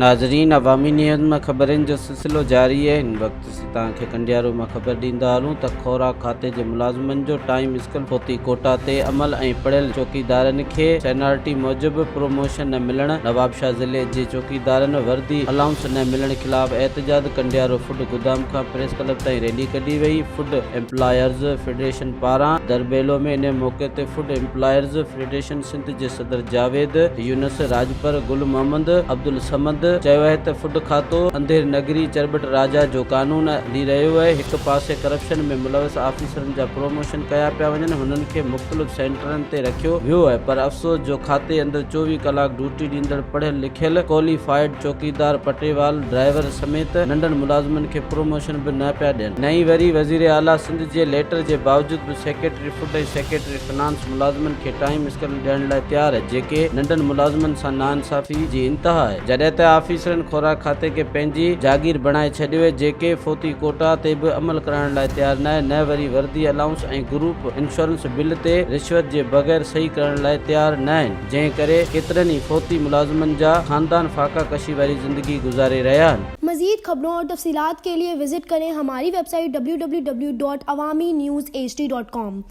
नाज़रीन, अवामी न्यूज़ में ख़बरनि जो सिलसिलो जारी है। इन वक्त से तव्हांखे कंडियारो में ख़बर ॾींदा हलूं त खोराक खाते जे मुलाज़मन जो टाइम स्किल फोती कोटा ते अमल ऐं पढ़ियल चौकीदारनि खे सेनारिटी मूजिबि प्रोमोशन न मिलण, नवाबशाह ज़िले जे चौकीदारनि वर्दी अलाउंस न मिलण ख़िलाफ़ एहतजाज। कंडियारो फूड गोदाम खां प्रेस क्लब ताईं रैली कढी वई। फूड एम्प्लॉयर्स फेडरेशन पारां दरबेलो में इन मौक़े ते फूड एम्प्लॉयर्स फेडरेशन सिंध जे सदर जावेद यूनुस, राजपर गुल मोहम्मद, अब्दुल समद चयो आहे त फूड खातो अंधेर नगरी चरबट राजा जो कानून हली रहियो आहे। हिकु पासे करप्शन में मुलविस ऑफिसरनि जा प्रोमोशन कया पिया वञनि, हुननि खे मुख़्तलिफ़ सेंटरनि ते रखियो वियो आहे, पर अफ़सोस जो खाते अंदरि 24 कलाक ड्यूटी ॾींदड़ पढ़ियल लिखियल क्वालिफाइड चौकीदार, पटेवाल, ड्राइवर समेत नंढनि मुलाज़मनि खे प्रोमोशन बि न पिया ॾियनि। नई वरी वज़ीर आला सिंध जे लेटर जे बावजूदि बि सेक्रेटरी फूड ऐं सेक्रेटरी फाइनेंस मुलाज़मनि खे टाइम स्किल ॾियण लाइ तयारु आहे, जेके नंढनि मुलाज़मनि सां नाइंसाफ़ी जी इंतिहा आहे। जॾहिं त ऑफिसरनि खोराक खाते खे पंहिंजी जागीर बणाए छॾियो आहे, जेके फोती कोटा ते बि अमल करण लाइ तयारु न आहे, न वरी वर्दी अलाउंस ऐं ग्रुप इंश्योरेंस बिल ते रिश्वत जे बग़ैर सही करण लाइ तयारु न आहिनि, जंहिं करे केतिरनि ई फोती मुलाज़मनि जा खानदान फाका कशी वारी ज़िंदगी गुज़ारे रहिया आहिनि। मज़ीद खबरों और तफसीलात के लिए विजिट करें हमारी वेबसाइट www.awamiNewsHD.com।